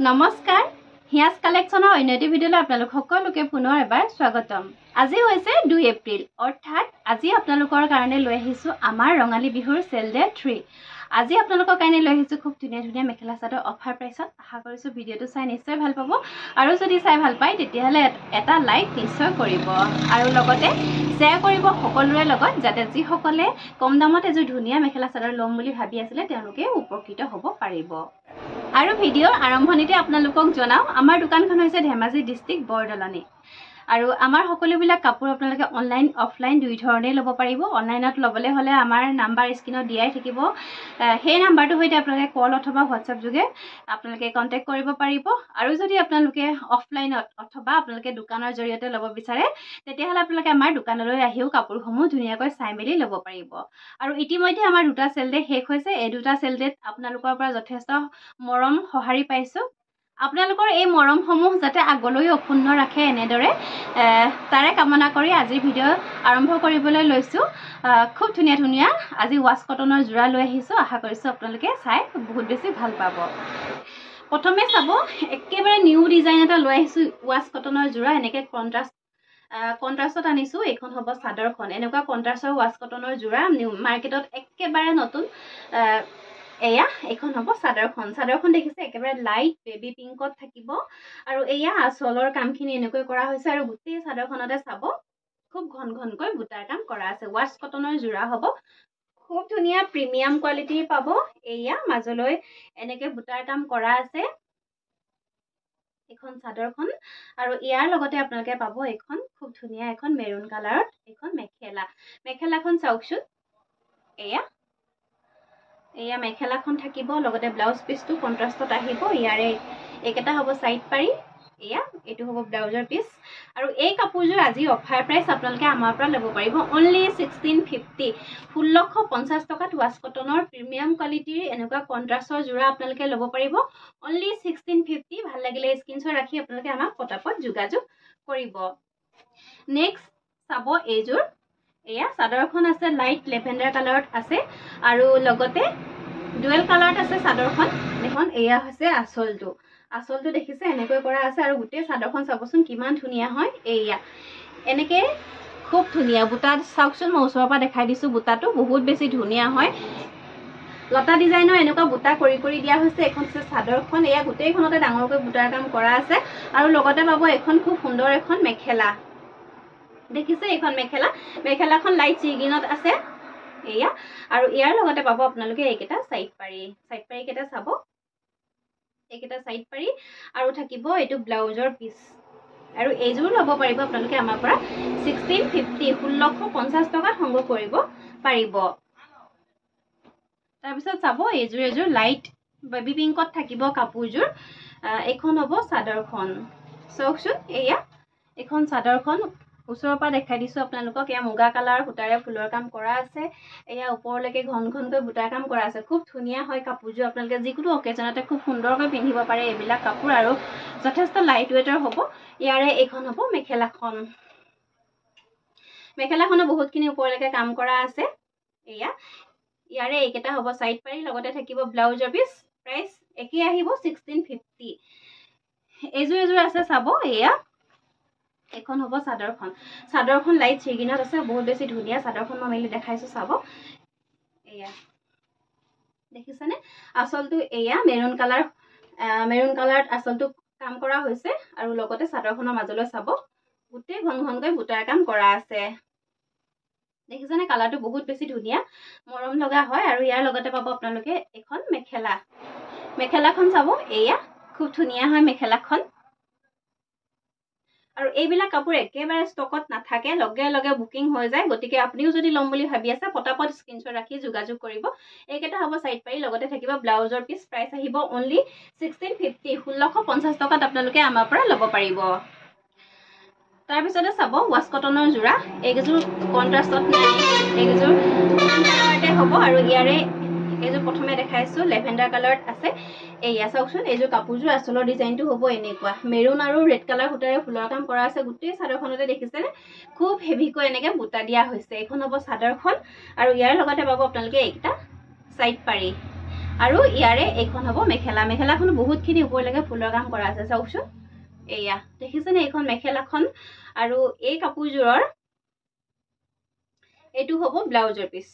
নমস্কাৰ হিয়াজ কালেকশ্যনৰ অন্য এটি ভিডিঅ'লৈ আপোনালোক সকলোকে পুনৰ এবাৰ স্বাগতম। আজি হৈছে 2 এপ্ৰিল, অৰ্থাৎ আজি আপোনালোকৰ কাৰণে লৈ আহিছোঁ আমাৰ ৰঙালী বিহুৰ চেল ডে 3। আজি আপোনালোকৰ কাৰণে লৈ আহিছোঁ খুব ধুনীয়া ধুনীয়া মেখেলা চাদৰ অফাৰ প্ৰাইচত। আশা কৰিছোঁ ভিডিঅ'টো চাই নিশ্চয় ভাল পাব, আৰু যদি চাই ভাল পায় তেতিয়াহ'লে এটা লাইক নিশ্চয় কৰিব, আৰু লগতে শ্বেয়াৰ কৰিব সকলোৰে লগত, যাতে যিসকলে কম দামত এযোৰ ধুনীয়া মেখেলা চাদৰ ল'ম বুলি ভাবি আছিলে তেওঁলোকে উপকৃত হ'ব পাৰিব। আৰু ভিডিঅ'ৰ আৰম্ভণিতে আপোনালোকক জনাওঁ, আমাৰ দোকানখন হৈছে ধেমাজি ডিষ্ট্ৰিক্ট বৰদলনি, আৰু আমাৰ সকলোবিলাক কাপোৰ আপোনালোকে অনলাইন অফলাইন দুই ধৰণেই ল'ব পাৰিব। অনলাইনত ল'বলৈ হ'লে আমাৰ নাম্বাৰ স্ক্ৰীনত দিয়াই থাকিব, সেই নাম্বাৰটোৰ সৈতে আপোনালোকে কল অথবা হোৱাটছআপ যোগে আপোনালোকে কণ্টেক্ট কৰিব পাৰিব। আৰু যদি আপোনালোকে অফলাইনত অথবা আপোনালোকে দোকানৰ জৰিয়তে ল'ব বিচাৰে তেতিয়াহ'লে আপোনালোকে আমাৰ দোকানলৈ আহিও কাপোৰসমূহ ধুনীয়াকৈ চাই মেলি ল'ব পাৰিব। আৰু ইতিমধ্যে আমাৰ দুটা চেল ডে শেষ হৈছে। এই দুটা চেল ডেত আপোনালোকৰ পৰা যথেষ্ট মৰম সঁহাৰি পাইছোঁ। আপোনালোকৰ এই মৰমসমূহ যাতে আগলৈ অক্ষুণ্ণ ৰাখে এনেদৰে তাৰে কামনা কৰি আজিৰ ভিডিঅ' আৰম্ভ কৰিবলৈ লৈছোঁ। খুব ধুনীয়া ধুনীয়া আজি ৱাছ কটনৰ যোৰা লৈ আহিছোঁ। আশা কৰিছোঁ আপোনালোকে চাই বহুত বেছি ভাল পাব। প্ৰথমে চাব, একেবাৰে নিউ ডিজাইন এটা লৈ আহিছোঁ ৱাছ কটনৰ যোৰা। এনেকৈ কণ্ট্ৰাষ্টত আনিছোঁ। এইখন হ'ব চাদৰখন। এনেকুৱা কণ্ট্ৰাষ্টৰ ৱাছ কটনৰ যোৰা মাৰ্কেটত একেবাৰে নতুন। এয়া এইখন হ'ব চাদৰখন। চাদৰখন দেখিছে একেবাৰে লাইট বেবী পিংকত থাকিব, আৰু এয়া আঁচলৰ কামখিনি এনেকৈ কৰা হৈছে, আৰু গোটেই চাদৰখনতে চাব খুব ঘন ঘনকৈ বুটাৰ কাম কৰা আছে। ৱাছ কটনৰ যোৰা হ'ব, খুব ধুনীয়া প্ৰিমিয়াম কোৱালিটিৰ পাব। এয়া মাজলৈ এনেকৈ বুটাৰ কাম কৰা আছে এইখন চাদৰখন, আৰু ইয়াৰ লগতে আপোনালোকে পাব এইখন খুব ধুনীয়া এখন মেৰুন কালাৰত এইখন মেখেলাখন চাওকচোন। এয়া মেখেলাখন থাকিব, লগতে ব্লাউজ পিচটো কণ্ট্ৰাষ্টত আহিব। ইয়াৰে এইকেইটা হ'ব চাইড পাৰি, এইটো হ'ব ব্লাউজৰ পিচ। আৰু এই কাপোৰযোৰ আজি অফাৰ প্ৰাইচ আপোনালোকে আমাৰ পৰা ল'ব পাৰিব অনলি 1650, 1650 টকাত ৱাছ কটনৰ প্ৰিমিয়াম কোৱালিটিৰ এনেকুৱা কণ্ট্ৰাষ্টৰ যোৰা আপোনালোকে ল'ব পাৰিব অনলি 1650। ভাল লাগিলে স্ক্ৰীনশ্বট ৰাখি আপোনালোকে আমাক পটাপট যোগাযোগ কৰিব। নেক্সট চাব এইযোৰ। এয়া চাদৰখন আছে লাইট লেভেণ্ডাৰ কালাৰত আছে, আৰু লগতে ডুৱেল কালাৰত আছে চাদৰখন। দেখোন এয়া হৈছে আঁচলটো দেখিছে এনেকৈ কৰা আছে, আৰু গোটেই চাদৰখন চাবচোন কিমান ধুনীয়া হয়। এয়া এনেকৈ খুব ধুনীয়া বুটা চাওকচোন, মই ওচৰৰ পৰা দেখাই দিছোঁ। বুটাটো বহুত বেছি ধুনীয়া হয়, লতা ডিজাইনৰ এনেকুৱা বুটা কৰি কৰি দিয়া হৈছে। এখন হৈছে চাদৰখন। এয়া গোটেইখনতে ডাঙৰকৈ বুটাৰ কাম কৰা আছে, আৰু লগতে পাব এখন খুব সুন্দৰ এখন মেখেলা দেখিছে। এইখন মেখেলাখন লাইট চিগিনত আছে। এয়া আৰু ইয়াৰ লগতে পাব আপোনালোকে এইকেইটা চাইড পাৰি কেইটা চাব, এইকেইটা চাইড পাৰি, আৰু থাকিব এইটো ব্লাউজৰ পিচ। আৰু এইযোৰ ল'ব পাৰিব আপোনালোকে আমাৰ পৰা 1650, 1650 টকাত সংগ্ৰহ কৰিব পাৰিব। তাৰপিছত চাব এইযোৰ লাইট বেবী পিংকত থাকিব কাপোৰযোৰ। এইখন হ'ব চাদৰখন। চাওকচোন, এয়া এইখন চাদৰখন ওচৰৰ পৰা দেখাই দিছোঁ আপোনালোকক। এয়া মুগা কালাৰ সূতাৰে ফুলৰ কাম কৰা আছে। এয়া ওপৰলৈকে ঘন ঘনকৈ বুটাৰ কাম কৰা আছে। খুব ধুনীয়া হয় কাপোৰযোৰ। আপোনালোকে যিকোনো অকেজনতে খুব সুন্দৰকৈ পিন্ধিব পাৰে এইবিলাক কাপোৰ, আৰু যথেষ্ট লাইট ৱেইটৰ হ'ব। ইয়াৰে এইখন হ'ব মেখেলাখনো বহুতখিনি ওপৰলৈকে কাম কৰা আছে। ইয়াৰে এইকেইটা হ'ব চাইড পাৰি, লগতে থাকিব ব্লাউজৰ পিচ। প্ৰাইচ একেই আহিব 1650। এইযোৰ আছে চাব। এইখন হ'ব চাদৰখন লাইট চিগিনত আছে, বহুত বেছি ধুনীয়া। চাদৰখন মই মেলি দেখাইছোঁ চাব। এয়া দেখিছেনে আঁচলটো। এয়া মেৰুন কালাৰত আঁচলটো কাম কৰা হৈছে, আৰু লগতে চাদৰখনৰ মাজলৈ চাব গোটেই ঘন ঘনকৈ বুটাৰ কাম কৰা আছে। দেখিছেনে কালাৰটো বহুত বেছি ধুনীয়া, মৰম লগা হয়। আৰু ইয়াৰ লগতে পাব আপোনালোকে এখন মেখেলাখন চাব। এয়া খুব ধুনীয়া হয় মেখেলাখন, আৰু এইবিলাক কাপোৰ একেবাৰে ষ্টকত নাথাকে, লগে লগে বুকিং হৈ যায়। গতিকে আপুনিও যদি ল'ম বুলি ভাবি আছে পটাপট স্ক্ৰীনশ্বট ৰাখি যোগাযোগ কৰিব। এইকেইটা হ'ব চাইড পাৰি, লগতে থাকিব ব্লাউজৰ পিচ। প্ৰাইচ আহিব অনলি 1650, 1650 টকাত আপোনালোকে আমাৰ পৰা ল'ব পাৰিব। তাৰপিছতে চাব ৱাছ কটনৰ যোৰা। এইকেইযোৰ কণ্ট্ৰাষ্টত নাই, এইকেইযোৰ কালাৰতে হ'ব, আৰু ইয়াৰে এইযোৰ প্ৰথমে দেখাইছোঁ লেভেণ্ডাৰ কালাৰত আছে। এয়া চাওকচোন, এইযোৰ কাপোৰযোৰ আঁচলৰ ডিজাইনটো হ'ব এনেকুৱা মেৰুন আৰু ৰেড কালাৰ সূতাৰে ফুলৰ কাম কৰা আছে। গোটেই চাদৰখনতে দেখিছেনে খুব হেভিকৈ এনেকৈ বুটা দিয়া হৈছে। এইখন হ'ব চাদৰখন, আৰু ইয়াৰ লগতে পাব আপোনালোকে এইকেইটা চাইড পাৰি। আৰু ইয়াৰে এইখন হ'ব মেখেলা মেখেলাখন বহুতখিনি ওপৰলৈকে ফুলৰ কাম কৰা আছে চাওকচোন এয়া দেখিছেনে এইখন মেখেলাখন আৰু এই কাপোৰযোৰৰ এইটো হ'ব ব্লাউজৰ পিচ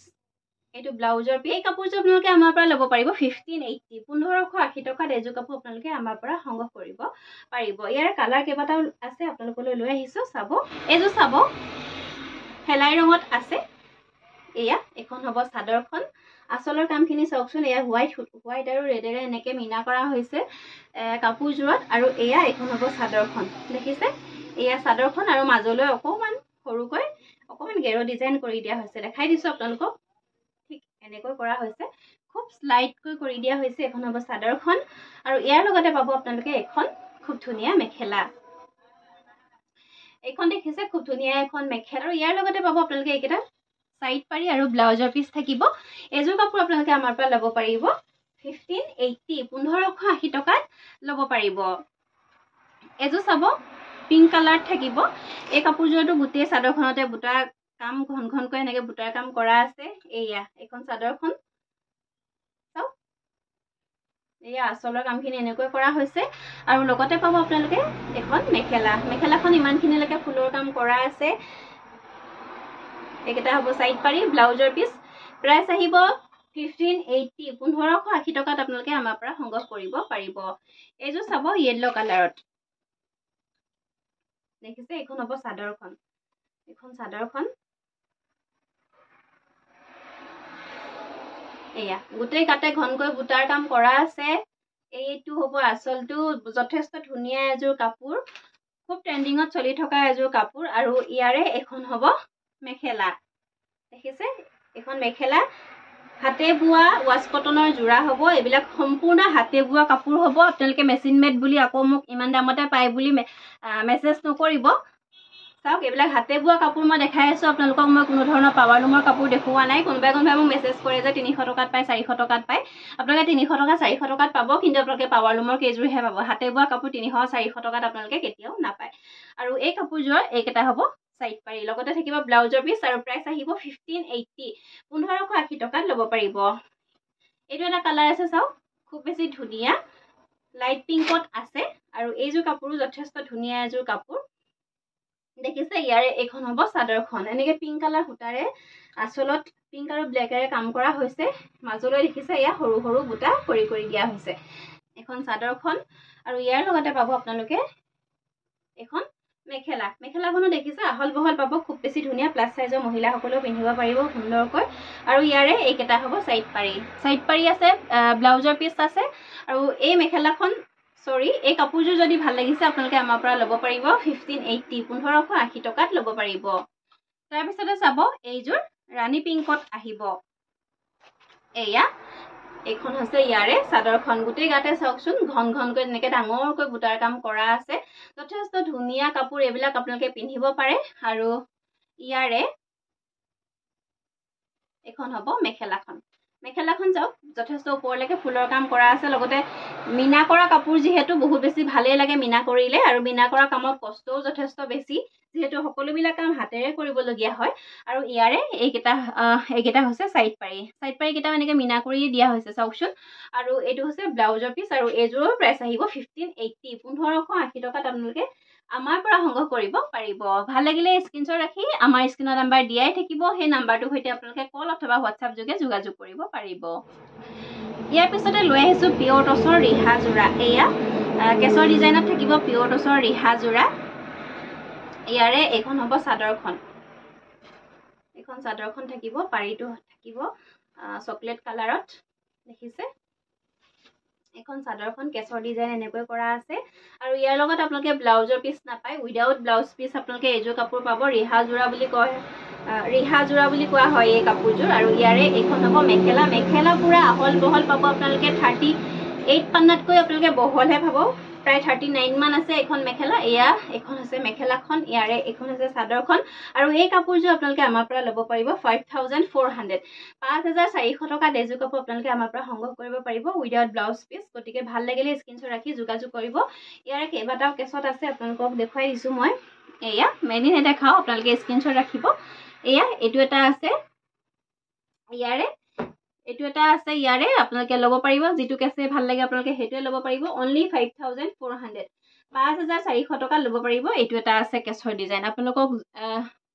এইটো ব্লাউজৰ পিচ এই কাপোৰযোৰ আপোনালোকে আমাৰ পৰা ল'ব পাৰিব 1580 1580 টকাত এযোৰ কাপোৰ আপোনালোকে আমাৰ পৰা সংগ্ৰহ কৰিব পাৰিব ইয়াৰ কালাৰ কেইবাটাও আছে আপোনালোকলৈ লৈ আহিছো চাব এইযোৰ চাব হেলাই ৰঙত আছে এয়া এখন হ'ব চাদৰখন আসলৰ কামখিনি চাওকচোন এয়া হোৱাইট আৰু ৰেডেৰে এনেকৈ মিনা কৰা হৈছে কাপোৰযোৰত আৰু এয়া এখন হ'ব চাদৰখন দেখিছে এয়া চাদৰখন আৰু মাজলৈ অকণমান সৰুকৈ অকণমান গেৰো ডিজাইন কৰি দিয়া হৈছে দেখাই দিছো আপোনালোকক ঠিক এনেকৈ কৰা হৈছে খুব স্লাইডকৈ কৰি দিয়া হৈছে এখন হ'ব চাদৰখন আৰু ইয়াৰ লগতে পাব আপোনালোকে এখন খুব ধুনীয়া মেখেলা এইখন দেখিছে খুব ধুনীয়া এখন মেখেলা আৰু ইয়াৰ লগতে পাব আপোনালোকে এইকেইটা সাইড পাৰি আৰু ব্লাউজৰ পিচ থাকিব এযোৰ কাপোৰ আপোনালোকে আমাৰ পৰা ল'ব পাৰিব 1580 1580 টকাত ল'ব পাৰিব এযোৰ চাব পিংক কালাৰ থাকিব এই কাপোৰযোৰটো গোটেই চাদৰখনতে বুটা কাম ঘন ঘনকৈ এনেকৈ বুটাৰ কাম কৰা আছে এয়া এখন চাদৰখন চাওক এয়া আসলৰ কামখিনি এনেকৈ কৰা হৈছে আৰু লগতে পাব আপোনালোকে এখন মেখেলাখন ইমানখিনিলৈকে ফুলৰ কাম কৰা আছে এইকেইটা হ'ব সাইড পাৰি ব্লাউজৰ পিচ প্ৰাইস আহিব 1580 1580 টকাত আপোনালোকে আমাৰ পৰা সংগ্ৰহ কৰিব পাৰিব এইযোৰ চাব ইয়েলো কালাৰত দেখিছে এইখন হ'ব চাদৰখন এইখন চাদৰখন এয়া গোটেই কাটে ঘনকৈ বুটাৰ কাম কৰা আছে এইটো হ'ব আসলটো যথেষ্ট ধুনীয়া এযোৰ কাপোৰ খুব ট্ৰেন্ডিঙত চলি থকা এযোৰ কাপোৰ আৰু ইয়াৰে এখন হ'ব মেখেলা দেখিছে এখন মেখেলা হাতে বোৱা ওয়াশ কটনৰ জোৰা হ'ব এইবিলাক সম্পূৰ্ণ হাতে বোৱা কাপোৰ হ'ব আপোনালোকে মেচিন মেড বুলি আকৌ মোক ইমান দামতে পায় বুলি মেছেজ নকৰিব চাওক এইবিলাক হাতে বোৱা কাপোৰ মই দেখাই আছো আপোনালোকক মই কোনো ধৰণৰ পাৱাৰ লুমৰ কাপোৰ দেখুওৱা নাই কোনোবাই মোক মেছেজ কৰে যে 300 টকাত পায় 400 টকাত পায় আপোনালোকে 300 টকা 400 টকাত পাব কিন্তু আপোনালোকে পাৱাৰ লুমৰ কেইযোৰহে পাব হাতে বোৱা কাপোৰ 300 400 টকাত আপোনালোকে কেতিয়াও নাপায় আৰু এই কাপোৰযোৰ এইকেইটা হ'ব সাইড পাৰি লগতে থাকিব ব্লাউজৰ পিচ আৰু প্ৰাইস আহিব 1580 1580 টকাত ল'ব পাৰিব এইটো এটা কালাৰ আছে চাওক খুব বেছি ধুনীয়া লাইট পিংকত আছে আৰু এইযোৰ কাপোৰো যথেষ্ট ধুনীয়া এযোৰ কাপোৰ দেখিছে ইয়াৰে এইখন হ'ব চাদৰখন এনেকৈ পিংক কালাৰ সূতাৰে আসলত পিংক আৰু ব্লেকেৰে কাম কৰা হৈছে মাজলৈ দেখিছে ইয়া সৰু সৰু বুটা কৰি দিয়া হৈছে এখন চাদৰখন আৰু ইয়াৰ লগতে পাব আপোনালোকে এখন মেখেলাখনো দেখিছে আহল বহল পাব খুব বেছি ধুনীয়া প্লাস সাইজৰ মহিলাসকলেও পিন্ধিব পাৰিব সুন্দৰকৈ আৰু ইয়াৰে এইকেইটা হ'ব সাইড পাৰি আছে ব্লাউজৰ পিচ আছে আৰু এই মেখেলাখন এই কাপোৰযোৰ যদি ভাল লাগিছে আপোনালোকে আমাৰ পৰা ল'ব পাৰিব 1580 1580 টকাত ল'ব পাৰিব তাৰ পিছতে চাব এইযোৰ ৰাণী পিংকত আহিব এয়া এইখন হৈছে ইয়াৰে চাদৰখন গোটেই গাতে চাওকচোন ঘন ঘনকৈ এনেকৈ ডাঙৰকৈ বুটাৰ কাম কৰা আছে যথেষ্ট ধুনীয়া কাপোৰ এইবিলাক আপোনালোকে পিন্ধিব পাৰে আৰু ইয়াৰে এখন হ'ব মেখেলাখন চাওক যথেষ্ট ওপৰলৈকে ফুলৰ কাম কৰা আছে লগতে মিনা কৰা কাপোৰ যিহেতু বহুত বেছি ভালেই লাগে মিনা কৰিলে আৰু মিনা কৰা কামত কষ্টও যথেষ্ট বেছি যেহেতু সকলোবিলাক কাম হাতেৰে কৰিবলগীয়া হয় আৰু ইয়াৰে এইকেইটা হৈছে সাইড পাৰি কেইটা এনেকৈ মিনা কৰি দিয়া হৈছে চাওকচোন আৰু এইটো হৈছে ব্লাউজৰ পিচ আৰু এইযোৰৰ প্ৰাইস আহিব 1580 1580 টকাত আপোনালোকে আমাৰ পৰা সংগ্ৰহ কৰিব পাৰিব ভাল লাগিলে স্ক্ৰিনশ্বট ৰাখি আমাৰ স্ক্ৰিনৰ নাম্বাৰ দিয়াই থাকিব সেই নাম্বাৰটোৰ সৈতে আপোনালোকে কল অথবা হোৱাটছআপ যোগে যোগাযোগ কৰিব পাৰিব ইয়াৰ পিছতে লৈ আহিছো পিয়ৰ টছৰ ৰিহা যোৰা এয়া কেছৰ ডিজাইনত থাকিব পিয়ৰ টছৰ ৰিহা যোৰা ইয়াৰে এইখন হ'ব চাদৰখন থাকিব পাৰিটো থাকিব চকলেট কালাৰত দেখিছে এখন চাদৰখন কেছৰ ডিজাইন এনেকৈ কৰা আছে আৰু ইয়াৰ লগত আপোনালোকে ব্লাউজৰ পিচ নাপায় উইদাউট ব্লাউজ পিচ আপোনালোকে এইযোৰ কাপোৰ পাব ৰিহা যোৰা বুলি কোৱা হয় এই কাপোৰযোৰ আৰু ইয়াৰে এইখন হ'ব মেখেলা পুৰা আহল বহল পাব আপোনালোকে 38 পান্নাতকৈ আপোনালোকে বহলহে পাব প্ৰায় 39 মান আছে এখন মেখেলা এখন হৈছে মেখেলাখন ইয়াৰে এখন হৈছে চাদৰখন আৰু এই কাপোৰযোৰ আপোনালোকে আমাৰ পৰা ল'ব পাৰিব 5400 5400 টকাত এযোৰ কাপোৰ আপোনালোকে আমাৰ পৰা সংগ্ৰহ কৰিব পাৰিব উইদাউট ব্লাউজ পিচ গতিকে ভাল লাগিলে স্ক্ৰিনশ্বট ৰাখি যোগাযোগ কৰিব ইয়াৰে কেইবাটাও কেছত আছে আপোনালোকক দেখুৱাই দিছো মই এয়া মেনি নেদেখাও আপোনালোকে স্ক্ৰিনশ্বট ৰাখিব এইটো এটা আছে ইয়াৰে এইটো এটা আছে ইয়াৰে আপোনালোকে ল'ব পাৰিব যেটো কেছে ভাল লাগে আপোনালোকে হেটোৱে ল'ব পাৰিব only 5400 5400 টকা ল'ব পাৰিব এইটো এটা আছে কেছৰ ডিজাইন আপোনালোকক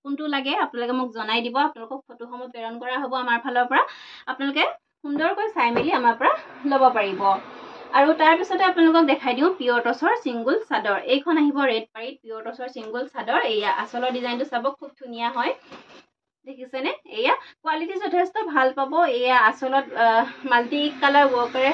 কোনটো লাগে আপোনালোকে মোক জনাই দিব আপোনালোকক ফটোসমূহ প্ৰেৰণ কৰা হ'ব আমাৰ ফালৰ পৰা আপোনালোকে সুন্দৰকৈ চাই মেলি আমাৰ পৰা ল'ব পাৰিব আৰু তাৰ পিছতে আপোনালোকক দেখাই দিও পিয়ৰ টছৰ সিঙ্গল চাদৰ এইখন আহিব ৰেড পাৰিত পিয়ৰ টছৰ সিঙ্গল চাদৰ এয়া আসলৰ ডিজাইনটো চাব খুব ধুনিয়া হয় দেখিছেনে এয়া কোৱালিটি যথেষ্ট ভাল পাব এয়া আসলত মাল্টি কালাৰ ওয়াৰ্কৰে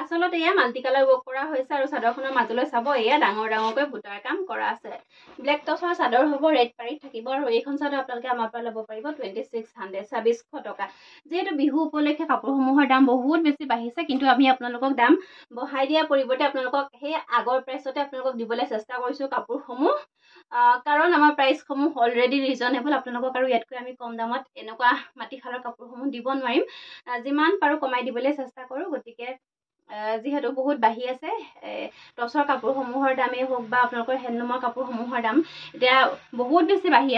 আসলত এয়া মাল্টি কালাৰ ওয়াৰ্ক কৰা হৈছে আৰু চাদৰখনৰ মাজলৈ চাব এয়া ডাঙৰ ডাঙৰকৈ বুটাৰ কাম কৰা আছে ব্লেক টছৰ চাদৰ হ'ব ৰেড পাৰিত থাকিব আৰু এইখন চাদৰ আপোনালোকে আমাৰ পৰা ল'ব পাৰিব 2600 2600 টকা যেহেতু বিহু উপলক্ষে কাপোৰসমূহৰ দাম বহুত বেছি বাঢ়িছে কিন্তু আমি আপোনালোকক দাম বঢ়াই দিয়া পৰিৱৰ্তে আপোনালোকক সেই আগৰ প্ৰাইচতে আপোনালোকক দিবলৈ চেষ্টা কৰিছো কাপোৰসমূহ কাৰণ আমাৰ প্ৰাইচসমূহ অলৰেডি ৰিজনেবল আপোনালোকক আৰু ইয়াতকৈ আমি কম দামত এনেকুৱা মাটিখালৰ কাপোৰসমূহ দিব নোৱাৰিম যিমান পাৰো কমাই দিবলৈ চেষ্টা কৰো গতিকে যেহেতু বহুত বাঢ়ি আছে টছৰ কাপোৰসমূহৰ দামেই হোক বা আপোনালোকৰ হেণ্ডলুমৰ কাপোৰসমূহৰ দাম এতিয়া বহুত বেছি বাঢ়ি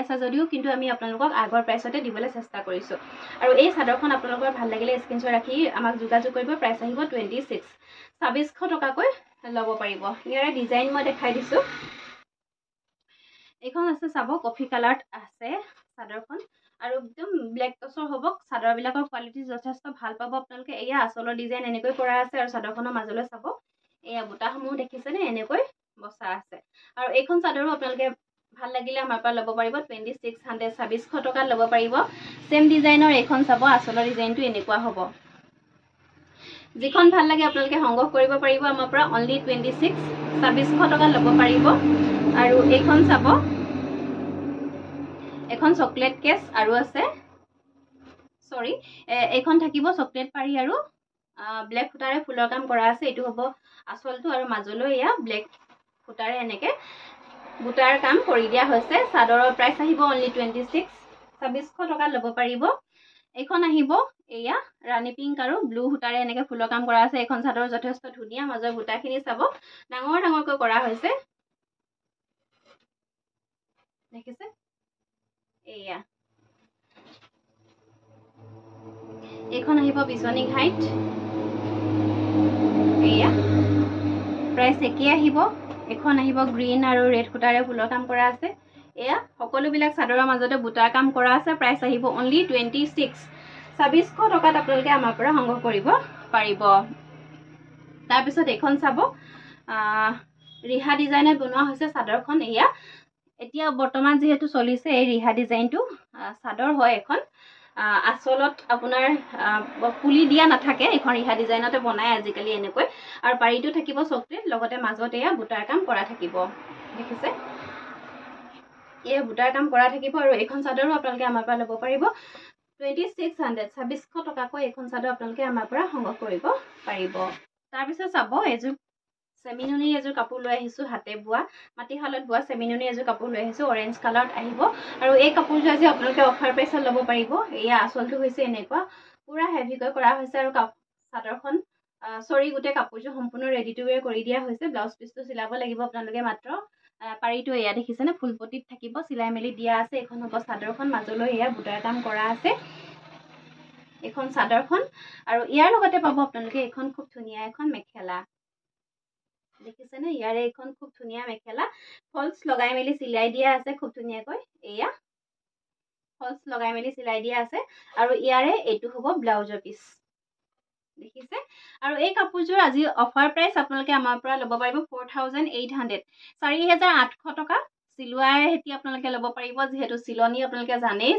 আছে যদিও কিন্তু আমি আপোনালোকক আগৰ প্ৰাইচতে দিবলৈ চেষ্টা কৰিছো আৰু এই চাদৰখন আপোনালোকৰ ভাল লাগিলে স্ক্ৰিনশ্বট ৰাখি আমাক যোগাযোগ কৰিব প্ৰাইচ আহিব 2600 টকাকৈ ল'ব পাৰিব ইয়াৰে ডিজাইন মই দেখাই দিছো এইখন আছে চাব কফি কালাৰত আছে চাদৰখন আৰু একদম ব্লেক টছৰ হ'ব চাদৰবিলাকৰ কোৱালিটি যথেষ্ট ভাল পাব আপোনালোকে এয়া আসলৰ ডিজাইন এনেকৈ কৰা আছে আৰু চাদৰখনৰ মাজলৈ চাব এয়া বুটাসমূহ দেখিছেনে এনেকৈ বসা আছে আৰু এইখন চাদৰো আপোনালোকে ভাল লাগিলে আমাৰ পৰা ল'ব পাৰিব 2600 2600 টকা ল'ব পাৰিব সেম ডিজাইনৰ এইখন চাব আসলৰ ডিজাইনটো এনেকুৱা হ'ব যিখন ভাল লাগে আপোনালোকে সংগ্ৰহ কৰিব পাৰিব আমাৰ পৰা only 2600 টকা ল'ব পাৰিব আৰু এইখন চাব এখন চকলেট কেছ আৰু আছে সৰি এইখন থাকিব চকলেট পাৰি আৰু ব্লেক ফুটাৰে ফুলৰ কাম কৰা আছে এটো হ'ব আসলটো আৰু মাজলৈ এয়া ব্লেক ফুটাৰে এনেকে বুটাৰ কাম কৰি দিয়া হৈছে চাদৰৰ প্ৰাইস আহিব only 2600 টকা ল'ব পাৰিব এইখন আহিব এয়া ৰাণী পিংক আৰু ব্লু ফুটাৰে এনেকে ফুলৰ কাম কৰা আছে এইখন চাদৰ যথেষ্ট ধুনিয়া মাজৰ বুটাখিনি চাব ডাঙৰ ডাঙৰকৈ কৰা হৈছে দেখিছে এয়া এইখন আহিব বিছনি ঘাইট এয়া প্ৰাইস একে আহিব এখন আহিব গ্ৰীন আৰু ৰেড ফুটাৰে ফুলৰ কাম কৰা আছে এয়া সকলো বিলাক চাদৰৰ মাজতে বুটাৰ কাম কৰা আছে প্ৰাইস আহিব only 2600 টকাত আপোনালোকে আমাৰ পৰা সংগ্ৰহ কৰিব পাৰিব তাৰ পিছত এখন চাব ৰিহা ডিজাইনত বনোৱা হৈছে চাদৰখন এয়া এতিয়া বৰ্তমান যেহেতু চলিছে এই ৰিহা ডিজাইনটো চাদৰ হয় এখন আসলত আপোনাৰ পুলি দিয়া নাথাকে এখন ৰিহা ডিজাইনতে বনায় আজিকালি এনেকৈ আৰু পাৰিটো থাকিব চকলেট লগতে মাজতে এয়া বুটাৰ কাম কৰা থাকিব দেখিছে এই বুটাৰ কাম কৰা থাকিব আৰু এইখন চাদৰো আপোনালোকে আমাৰ পৰা ল'ব পাৰিব 2600 টকাকৈ এইখন চাদৰ আপোনালোকে আমাৰ পৰা সংগ্ৰহ কৰিব পাৰিব তাৰ পিছত চাব এজু সেমিনুনি এজু কাপোৰ লৈ আহিছো হাতে বুৱা মাটিশালত বুৱা সেমিনুনি এজু কাপোৰ লৈ আহিছো অৰেঞ্জ কালাৰত আহিব আৰু এই কাপোৰটো আজি আপোনালোকে অফাৰ প্ৰাইসত ল'ব পাৰিব এয়া আসলটো হৈছে এনেকুৱা পুৰা হেভিকৈ কৰা হৈছে আৰু চাদৰখন সৰি গুটে কাপোৰটো সম্পূৰ্ণ ৰেডি টু ওয়্যাৰ কৰি দিয়া হৈছে ব্লাউজ পিসটো চিলাব লাগিব আপোনালোকে মাত্ৰ পাৰিটো এয়া দেখিছেনে ফুলপটিত থাকিব চিলাই মেলি দিয়া আছে এখন হ'ব চাদৰখন মাজলৈ এয়া বুটাৰ কাম কৰা আছে এখন চাদৰখন আৰু ইয়াৰ লগতে পাব আপোনালোকে এখন খুব ধুনিয়া এখন মেখেলা দেখিছেনে ইয়াৰে এখন খুব ধুনিয়া মেখেলা ফলস লগাই মেলি চিলাই দিয়া আছে খুব ধুনিয়াকৈ এয়া ফলস লগাই মেলি চিলাই দিয়া আছে আৰু ইয়াৰে এইটো হ'ব ব্লাউজৰ পিস দেখিছে আৰু এই কাপোৰযোৰ আজি অফাৰ প্ৰাইস আপোনালোকে আমাৰ পৰা ল'ব পাৰিব 4800 4800 টকা সিলুৱাই হেতি আপোনালোকে ল'ব পাৰিব যেহেতু সিলনি আপোনালোকে জানেই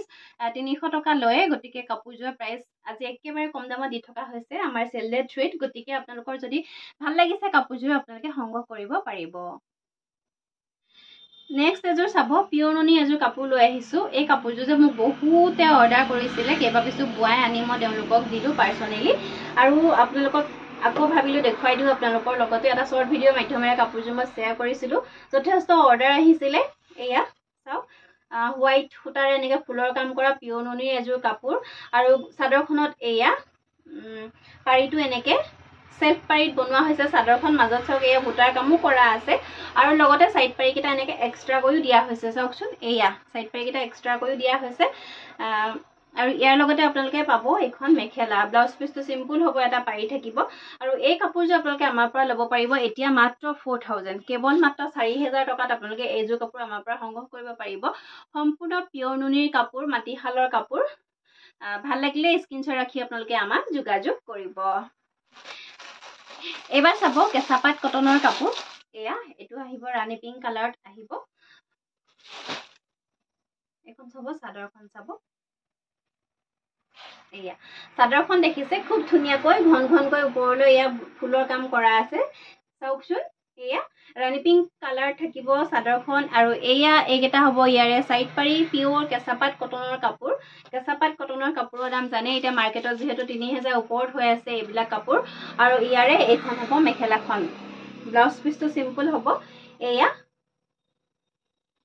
300 টকা লয় গতিকে কাপোৰযোৰ প্ৰাইস আজি একেবাৰে কম দামত দি থকা হৈছে আমাৰ সেলডে থ্ৰেড গতিকে আপোনালোকৰ যদি ভাল লাগিছে কাপোৰযোৰ আপোনালোকে সংগ্ৰহ কৰিব পাৰিব নেক্সট এজোৰ চাব পিয়ননি এজোৰ কাপোৰ লৈ আহিছো এই কাপোৰযোৰ যে মোক বহুতে অৰ্ডাৰ কৰিছিলে কেবা পিছু বুৱাই আনি মই তেওঁলোকক দিলো পাৰ্সনেলি আৰু আপোনালোকক আকৌ ভাবিলো দেখুৱাই দিও আপোনালোকৰ লগতে এটা শৰ্ট ভিডিও মাধ্যমেৰে কাপোৰযোৰ মই শেয়াৰ কৰিছিলো যথেষ্ট অৰ্ডাৰ আহিছিলে এয়া চাও হোৱাইট ফুটাৰে এনেকে ফুলৰ কাম কৰা পিয়ননি এজোৰ কাপোৰ আৰু চাদৰখনত এয়া পাৰিটো এনেকে সেলফ পাৰিত বনোৱা হৈছে চাদৰখন মাজত চাওক এয়া বুটাৰ কামো কৰা আছে আৰু লগতে সাইড পাৰি কিটা এনেকে এক্সট্ৰা কৰিও দিয়া হৈছে চাওকচোন এয়া সাইড পাৰি কিটা এক্সট্ৰা কৰিও দিয়া হৈছে আৰু ইয়াৰ লগতে আপোনালোকে পাব এখন মেখেলা ব্লাউজ পিসটো সিম্পল হ'ব এটা পাৰি থাকিব আৰু এই কাপোৰটো আপোনালোকে আমাৰ পৰা ল'ব পাৰিব এতিয়া মাত্ৰ 4000 কেৱল মাত্ৰ 4000 টকাত আপোনালোকে এইযোৰ কাপোৰ আমাৰ পৰা সংগ্ৰহ কৰিব পাৰিব সম্পূৰ্ণ পিয়ৰ নুনিৰ কাপোৰ মাটিশালৰ কাপোৰ ভাল লাগিলে স্ক্ৰিনশ্বট ৰাখি আপোনালোকে আমাক যোগাযোগ কৰিব এবাৰ চাব কেঁচাপাত কটনৰ কাপোৰ এয়া এটো আহিব ৰাণী পিংক কালাৰত আহিব এখন চাব চাদৰখন চাব এয়া চাদৰখন দেখিছে খুব ধুনিয়াকৈ ঘন ঘনকৈ ওপৰলৈ এয়া ফুলৰ কাম কৰা আছে চাওকচোন এয়া ৰাণী পিংক কালাৰ থাকিব চাদৰখন আৰু এয়া এইকেটা হ'ব ইয়াৰে সাইড পাৰি পিওৰ কেঁচাপাত কটনৰ কাপোৰৰ দাম জানে এটা মাৰ্কেটত যেহেতু 3000 ওপৰত হৈ আছে এইবিলাক কাপোৰ আৰু ইয়াৰে এইখন হ'ব মেখেলাখন ব্লাউজ পিসটো সিম্পল হ'ব এয়া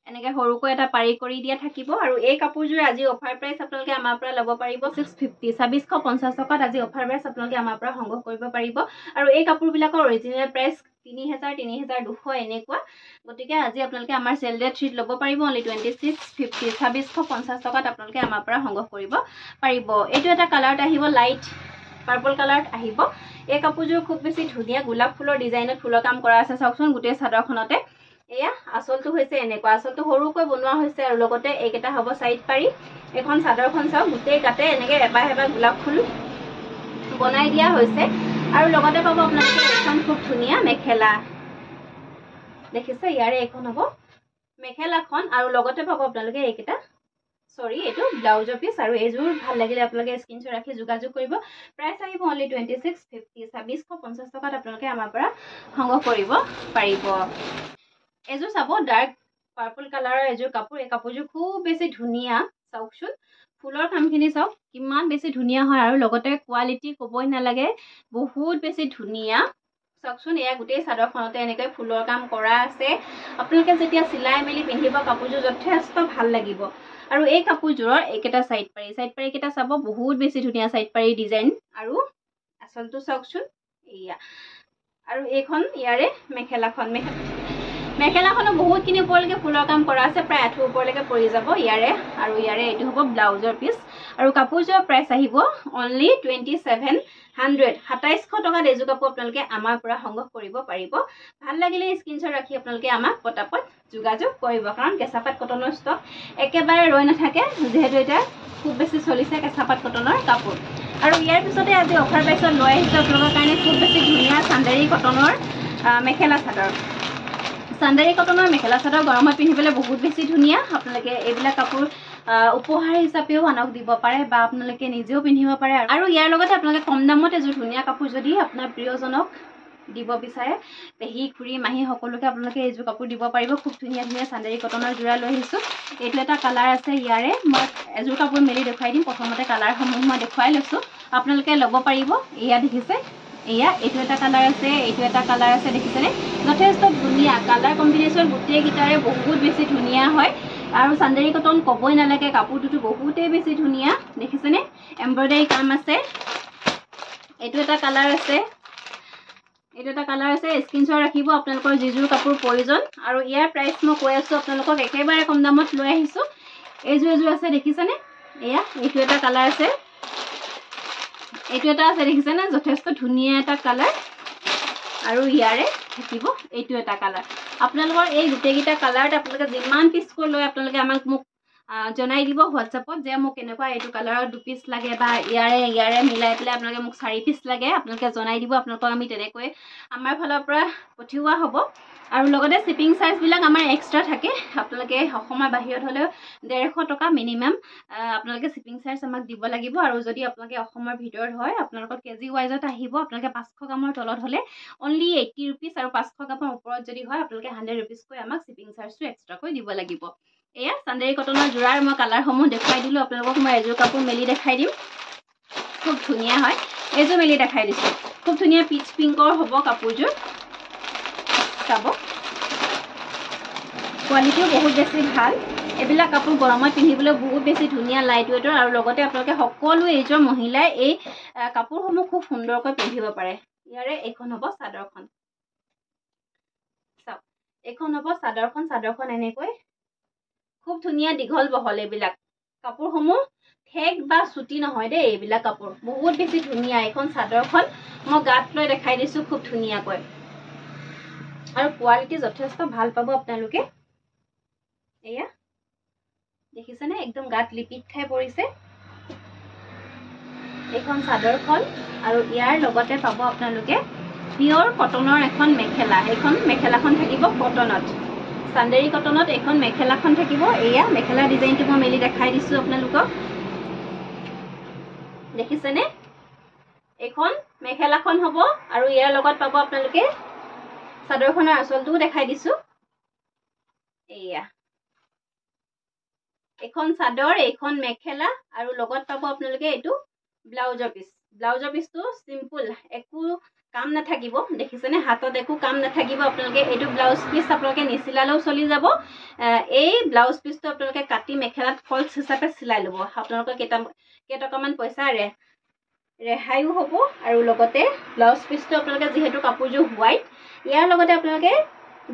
এনেকে হৰুকৈ এটা পাৰি কৰি দিয়া থাকিব আৰু এই কাপোৰযোৰ আজি অফাৰ প্ৰাইস আপোনালোকে আমাৰ পৰা ল'ব পাৰিব 650 2650 টকাত আজি অফাৰ প্ৰাইস আপোনালোকে আমাৰ পৰা সংগ্ৰহ কৰিব পাৰিব আৰু এই কাপোৰবিলাকৰ অৰিজিনেল প্ৰাইস 3000 3200 এনেকুৱা গতিকে আজি আপোনালোকে আমাৰ সেল ডে 3 ল'ব পাৰিব অনলি 2650 2650 টকাত আপোনালোকে আমাৰ পৰা সংগ্ৰহ কৰিব পাৰিব এইটো এটা কালাৰত আহিব লাইট পাৰ্পল কালাৰত আহিব এই কাপোৰযোৰ খুব বেছি ধুনিয়া গোলাপ ফুলৰ ডিজাইনত ফুলৰ কাম কৰা আছে চাওকচোন গোটেই চাদৰখনতে এয়া আসলটো হৈছে এনেকুৱা আসলটো হৰুকৈ বনোৱা হৈছে আৰু লগতে এইকেটা হ'ব সাইড পাৰি এখন চাদৰখন চাও গোটেই কাটে এনেকে এবাৰ এবাৰ গোলাপ ফুল বনাই দিয়া হৈছে আৰু লগতে পাব আপোনালোকে এখন খুব ধুনিয়া মেখেলা দেখিছে ইয়াৰে এখন হ'ব মেখেলাখন আৰু লগতে পাব আপোনালোকে এইকেটা সৰি এটো ব্লাউজৰ পিস আৰু এইযোৰ ভাল লাগিলে আপোনালোকে স্ক্ৰিনশ্বট ৰাখি যোগাযোগ কৰিব প্ৰাইস আহিব অনলি 2650 2650 টকাত আপোনালোকে আমাৰ পৰা সংগ্ৰহ কৰিব পাৰিব এযোৰ চাব ডাৰ্ক পাৰ্পল কালাৰৰ এযোৰ কাপোৰ এই কাপোৰযোৰ খুব বেছি ধুনিয়া চাওকচোন ফুলৰ কামখিনি চাওক কিমান বেছি ধুনিয়া হয় আৰু লগতে কোৱালিটি কবই নালাগে বহুত বেছি ধুনিয়া চাওকচোন এয়া গোটেই চাদৰখনতে এনেকৈ ফুলৰ কাম কৰা আছে আপোনালোকে যেতিয়া সিলাই মেলি পিন্ধিব কাপোৰযোৰ যথেষ্ট ভাল লাগিব আৰু এই কাপোৰযোৰৰ এইকেটা সাইড পাৰি কেটা চাব বহুত বেছি ধুনিয়া সাইড পাৰি ডিজাইন আৰু আসলটো চাওকচোন এয়া আৰু এইখন ইয়াৰে মেখেলাখনো বহুত কিনি ওপৰলৈকে ফুলৰ কাম কৰা আছে প্ৰায় আঁঠু ওপৰলৈকে পৰি যাব ইয়াৰে আৰু ইয়াৰে এইটো হ'ব ব্লাউজৰ পিস আৰু কাপোৰযোৰৰ প্ৰাইস আহিব অনলি 2700 2700 টকাত এযোৰ কাপোৰ আপোনালোকে আমাৰ পৰা সংগ্ৰহ কৰিব পাৰিব ভাল লাগিলে স্ক্ৰিনশ্বট ৰাখি আপোনালোকে আমাক পটাপট যোগাযোগ কৰিব কাৰণ কেঁচাপাত কটনৰ ষ্টক একেবাৰে ৰৈ নাথাকে যেহেতু এটা খুব বেছি চলিছে কেঁচাপাত কটনৰ কাপোৰ আৰু ইয়াৰ পিছতে আজি অফাৰ প্ৰাইসত লৈ আহিছে আপোনালোকৰ কাৰণে খুব বেছি ধুনিয়া চান্দেৰী কটনৰ মেখেলা চাদৰ চান্দেৰী কটনৰ মেখেলা চাদৰ গৰমত পিন্ধিবলৈ বহুত বেছি ধুনিয়া আপোনালোকে এইবিলাক কাপোৰ উপহাৰ হিচাপেও আনক দিব পাৰে বা আপোনালোকে নিজেও পিন্ধিব পাৰে আৰু ইয়াৰ লগতে আপোনালোকে কম দামত এযোৰ ধুনিয়া কাপোৰ যদি আপোনাৰ প্ৰিয়জনক দিব বিচাৰে পেহী খুৰী মাহী সকলোকে আপোনালোকে এইযোৰ কাপোৰ দিব পাৰিব খুব ধুনিয়া ধুনিয়া চান্দেৰী কটনৰ জোৰা লৈ আহিছো এইটো এটা কালাৰ আছে ইয়াৰে মই এযোৰ কাপোৰ মেলি দেখুৱাই দিম প্ৰথমতে কালাৰসমূহ মই দেখুৱাই লৈছো আপোনালোকে ল'ব পাৰিব এয়া দেখিছে এয়া এইটো এটা কালাৰ আছে দেখিছেনে যথেষ্ট ধুনিয়া কালাৰ কম্বিনেশ্যন গোটেই গিটাৰে বহুত বেছি ধুনিয়া হয় আৰু চান্দেৰী কটন কবই নালাগে কাপোৰটো বহুতেই বেছি ধুনিয়া দেখিছেনে এমব্ৰয়ডাৰী কাম আছে এইটো এটা কালাৰ আছে স্ক্ৰিনশ্বট ৰাখিব আপোনালোকৰ যিযোৰ কাপোৰ প্ৰয়োজন আৰু ইয়াৰ প্ৰাইস মই কৈ আছো আপোনালোকক একেবাৰে কম দামত লৈ আহিছো এইযোৰ আছে দেখিছেনে এয়া এইটো এটা কালাৰ আছে দেখিছেনে যথেষ্ট ধুনিয়া এটা কালাৰ আৰু ইয়াৰে থাকিব এইটো এটা কালাৰ আপোনালোকৰ এই গোটেইকেইটা কালাৰত আপোনালোকে যিমান পিস কৈ লৈ আপোনালোকে আমাক মোক জনাই দিব হোৱাটছআপত যে মোক এনেকুৱা এইটো কালাৰৰ 2 পিস লাগে বা ইয়াৰে মিলাই পেলাই আপোনালোকে মোক 4 পিস লাগে আপোনালোকে জনাই দিব আপোনালোকক আমি তেনেকৈ আমাৰ ফালৰ পৰা পঠিওৱা হ'ব আৰু লগতে শিপিং চাৰ্জ বিলাক আমাৰ এক্সট্ৰা থাকে আপোনালোকে অসমৰ বাহিৰত হলে 150 টকা মিনিমাম আপোনালোকে শিপিং চাৰ্জ আমাক দিব লাগিব আৰু যদি আপোনালোকে অসমৰ ভিতৰত হয় আপোনালোকৰ কেজি ওয়াইজত আহিব আপোনালোকে 500 গ্ৰামৰ তলত হলে অনলি 80 रुपीस আৰু 500 গ্ৰামৰ ওপৰত যদি হয় আপোনালোকে 100 रुपीस কৈ আমাক শিপিং চাৰ্জটো এক্সট্ৰা কৈ দিব লাগিব এয়া চান্দেৰী কটনৰ জোৰাৰ মই কালাৰসমূহ দেখাই দিলো আপোনালোকক মই এযোৰ কাপোৰ মেলি দেখাই দিম খুব ধুনিয়া হয় এযোৰ মেলি দেখাই দিছো খুব ধুনিয়া পিচ পিংকৰ হ'ব কাপোৰযোৰ চাব কোৱালিটিও বহুত বেছি ভাল এবিলা কাপোৰ গৰমত পিন্ধিবলৈ বহুত বেছি ধুনিয়া লাইট ওয়েটৰ আৰু লগতে আপোনালোকে সকলো এজৰ মহিলাই এই কাপোৰসমূহ খুব সুন্দৰকৈ পিন্ধিব পাৰে ইয়াৰে এইখন হ'ব চাদৰখন চাওক এইখন হ'ব চাদৰখন এনেকৈ খুব ধুনীয়া দীঘল বহল এইবিলাক কাপোৰসমূহ ঠেক বা চুটি নহয় দেই এইবিলাক কাপোৰ বহুত বেছি ধুনীয়া এইখন চাদৰখন মই গাত লৈ দেখাই দিছো খুব ধুনীয়াকৈ আৰু কোৱালিটি যথেষ্ট ভাল পাব আপোনালোকে এয়া দেখিছেনে একদম গাত লিপিত খাই পৰিছে এইখন চাদৰখন আৰু ইয়াৰ লগতে পাব আপোনালোকে পিয়ৰ কটনৰ এখন মেখেলা এইখন মেখেলাখন থাকিব কটনত চান্দেৰী কটনত এইখন মেখেলাখন থাকিব এয়া মেখেলা ডিজাইনটো মই মেলি দেখাই দিছো আপোনালোকক দেখিছেনে এইখন মেখেলাখন হ'ব আৰু ইয়াৰ লগত পাব আপোনালোকে চাদৰখনৰ আঁচলটোও দেখাই দিছো এয়া এইখন চাদৰ এইখন মেখেলা আৰু লগত পাব আপোনালোকে এইটো ব্লাউজৰ পিছটো সিম্পল একো কাম নাথাকিব দেখিছেনে হাতত একো কাম নাথাকিব আপোনালোকে এইটো ব্লাউজ পিছ আপোনালোকে নিচিলালেও চলি যাব এই ব্লাউজ পিছটো আপোনালোকে কাটি মেখেলাত ফলছ হিচাপে চিলাই ল'ব আপোনালোকৰ কেইটকামান পইচা ৰেহাইও হ'ব আৰু লগতে ব্লাউজ পিছটো আপোনালোকে যিহেতু কাপোৰযোৰ হোৱাইট ইয়াৰ লগতে আপোনালোকে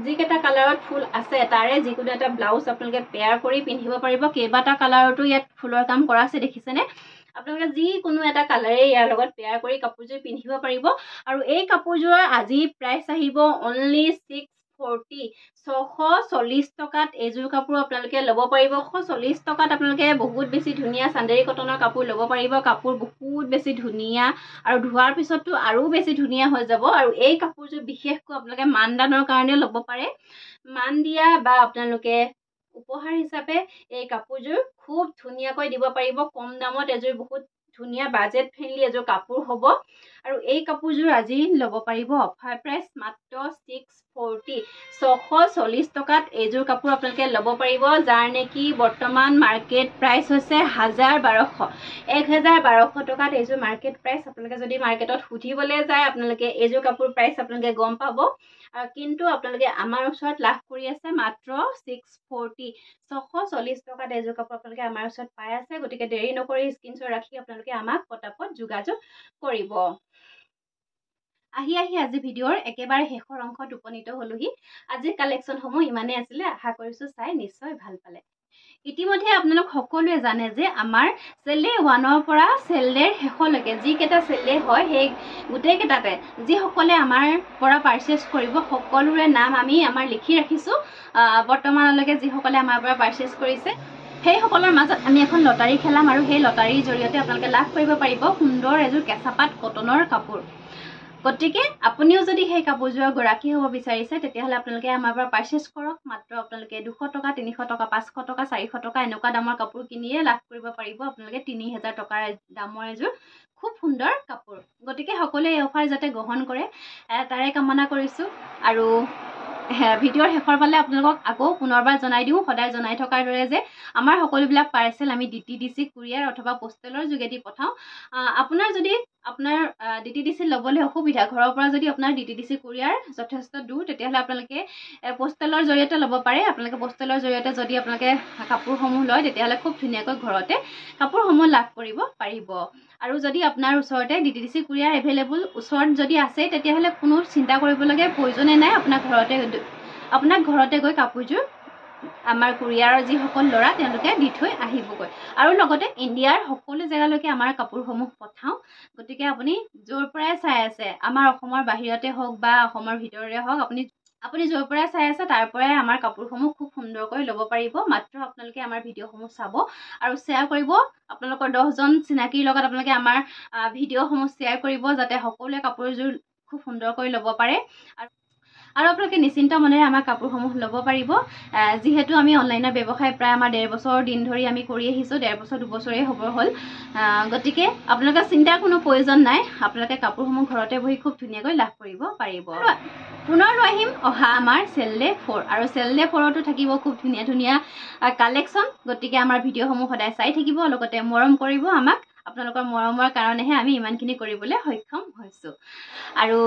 যিকেইটা কালাৰত ফুল আছে তাৰে যিকোনো এটা ব্লাউজ আপোনালোকে পেয়াৰ কৰি পিন্ধিব পাৰিব কেইবাটা কালাৰতো ইয়াত ফুলৰ কাম কৰা আছে দেখিছেনে আপোনালোকে যিকোনো এটা কালাৰে ইয়াৰ লগত পেয়াৰ কৰি কাপোৰযোৰ পিন্ধিব পাৰিব আৰু এই কাপোৰযোৰৰ আজি প্ৰাইচ আহিব অনলি 640 টকাত এইযোৰ কাপোৰ আপোনালোকে ল'ব পাৰিব 140 টকাত আপোনালোকে বহুত বেছি ধুনীয়া চান্দেৰী কটনৰ কাপোৰ ল'ব পাৰিব কাপোৰ বহুত বেছি ধুনীয়া আৰু ধোৱাৰ পিছততো আৰু বেছি ধুনীয়া হৈ যাব আৰু এই কাপোৰযোৰ বিশেষকৈ আপোনালোকে মানদানৰ কাৰণে ল'ব পাৰে মান দিয়া বা আপোনালোকে উপহাৰ হিচাপে এই কাপোৰযোৰ খুব ধুনীয়াকৈ দিব পাৰিব কম দামত এযোৰ বহুত ধুনীয়া বাজেট ফ্ৰেণ্ডলি এযোৰ কাপোৰ হ'ব আৰু এই কাপোৰযোৰ আজি ল'ব পাৰিব অফাৰ প্ৰাইচ মাত্ৰ 640 টকাত এইযোৰ কাপোৰ আপোনালোকে ল'ব পাৰিব যাৰ নেকি বৰ্তমান মাৰ্কেট প্ৰাইচ হৈছে 1112 টকাত এইযোৰ মাৰ্কেট প্ৰাইচ আপোনালোকে যদি মাৰ্কেটত সুধিবলৈ যায় আপোনালোকে এইযোৰ কাপোৰ প্ৰাইচ আপোনালোকে গম পাব কিন্তু আপোনালোকে আমাৰ ওচৰত লাভ কৰি আছে মাত্ৰ 640 টকাত এইযোৰ কাপোৰ আপোনালোকে আমাৰ ওচৰত পাই আছে গতিকে দেৰি নকৰি স্ক্ৰীনশ্বট ৰাখি আপোনালোকে আমাক পটাপট যোগাযোগ কৰিব আহি আজি ভিডিঅ'ৰ একেবাৰে শেষৰ অংশত উপনীত হলোহি আজিৰ কালেকশ্যনসমূহ ইমানেই আছিলে আশা কৰিছো চাই নিশ্চয় ভাল পালে ইতিমধ্যে আপোনালোক সকলোৱে জানে যে আমাৰ চেলে 1ৰ পৰা চেলেৰ শেষলৈকে যিকেইটা চেলে হয় সেই গোটেইকেইটাতে যিসকলে আমাৰ পৰা পাৰ্চেছ কৰিব সকলোৰে নাম আমি আমাৰ লিখি ৰাখিছোঁ বৰ্তমানলৈকে যিসকলে আমাৰ পৰা পাৰ্চেছ কৰিছে সেইসকলৰ মাজত আমি এখন লটাৰী খেলাম আৰু সেই লটাৰীৰ জৰিয়তে আপোনালোকে লাভ কৰিব পাৰিব সুন্দৰ এযোৰ কেঁচাপাত কটনৰ কাপোৰ গতিকে আপুনিও যদি সেই কাপোৰযোৰৰ গৰাকী হ'ব বিচাৰিছে তেতিয়াহ'লে আপোনালোকে আমাৰ পৰা পাৰ্চেছ কৰক মাত্ৰ আপোনালোকে 200 টকা 300 টকা 500 টকা 400 টকা এনেকুৱা দামৰ কাপোৰ কিনিয়ে লাভ কৰিব পাৰিব আপোনালোকে 3000 টকাৰ দামৰ এযোৰ খুব সুন্দৰ কাপোৰ গতিকে সকলোৱে এই অফাৰ যাতে গ্ৰহণ কৰে তাৰে কামনা কৰিছোঁ আৰু ভিডিঅ'ৰ শেষৰ ফালে আপোনালোকক আকৌ পুনৰবাৰ জনাই দিওঁ সদায় জনাই থকাৰ দৰে যে আমাৰ সকলোবিলাক পাৰ্চেল আমি DTDC কুৰিয়াৰ অথবা পোষ্টেলৰ যোগেদি পঠাওঁ আপোনাৰ যদি আপোনাৰ DTDC ল'বলৈ অসুবিধা ঘৰৰ পৰা যদি আপোনাৰ DTDC কুৰিয়াৰ যথেষ্ট দূৰ তেতিয়াহ'লে আপোনালোকে পোষ্টেলৰ জৰিয়তে ল'ব পাৰে আপোনালোকে পোষ্টেলৰ জৰিয়তে যদি আপোনালোকে কাপোৰসমূহ লয় তেতিয়াহ'লে খুব ধুনীয়াকৈ ঘৰতে কাপোৰসমূহ লাভ কৰিব পাৰিব আৰু যদি আপোনাৰ ওচৰতে DTDC কুৰিয়াৰ এভেইলেবল ওচৰত যদি আছে তেতিয়াহ'লে কোনো চিন্তা কৰিবলগীয়া প্ৰয়োজনেই নাই আপোনাক ঘৰতে গৈ কাপোৰযোৰ আমাৰ কুৰিয়াৰৰ যিসকল ল'ৰা তেওঁলোকে দি থৈ আহিবগৈ আৰু লগতে ইণ্ডিয়াৰ সকলো জেগালৈকে আমাৰ কাপোৰসমূহ পঠাওঁ গতিকে আপুনি য'ৰ পৰাই চাই আছে আমাৰ অসমৰ বাহিৰতে হওক বা অসমৰ ভিতৰতে হওক আপুনি য'ৰ পৰাই চাই আছে তাৰ পৰাই আমাৰ কাপোৰসমূহ খুব সুন্দৰকৈ ল'ব পাৰিব মাত্ৰ আপোনালোকে আমাৰ ভিডিঅ'সমূহ চাব আৰু শ্বেয়াৰ কৰিব আপোনালোকৰ 10জন চিনাকিৰ লগত আপোনালোকে আমাৰ ভিডিঅ'সমূহ শ্বেয়াৰ কৰিব যাতে সকলোৱে কাপোৰযোৰ খুব সুন্দৰকৈ ল'ব পাৰে আৰু আপোনালোকে নিশ্চিন্ত মনেৰে আমাৰ কাপোৰসমূহ ল'ব পাৰিব যিহেতু আমি অনলাইনৰ ব্যৱসায় প্ৰায় আমাৰ 1.5 বছৰ দিন ধৰি আমি কৰি আহিছোঁ 1.5 বছৰ 2 বছৰেই হ'ব হ'ল গতিকে আপোনালোকে চিন্তাৰ কোনো প্ৰয়োজন নাই আপোনালোকে কাপোৰসমূহ ঘৰতে বহি খুব ধুনীয়াকৈ লাভ কৰিব পাৰিব পুনৰ লৈ আহিম অহা আমাৰ চেলে 4 আৰু চেলে 4তো থাকিব খুব ধুনীয়া কালেকশ্যন গতিকে আমাৰ ভিডিঅ'সমূহ সদায় চাই থাকিব লগতে মৰম কৰিব আমাক আপোনালোকৰ মৰমৰ কাৰণেহে আমি ইমানখিনি কৰিবলৈ সক্ষম হৈছোঁ আৰু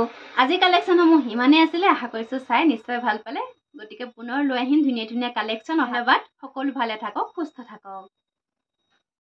আজি কালেকশ্যনসমূহ ইমানেই আছিলে আশা কৰিছোঁ চাই নিশ্চয় ভাল পালে গতিকে পুনৰ লৈ আহিম ধুনীয়া কালেকশ্যন অহাবাৰ সকলো ভালে থাকক সুস্থ থাকক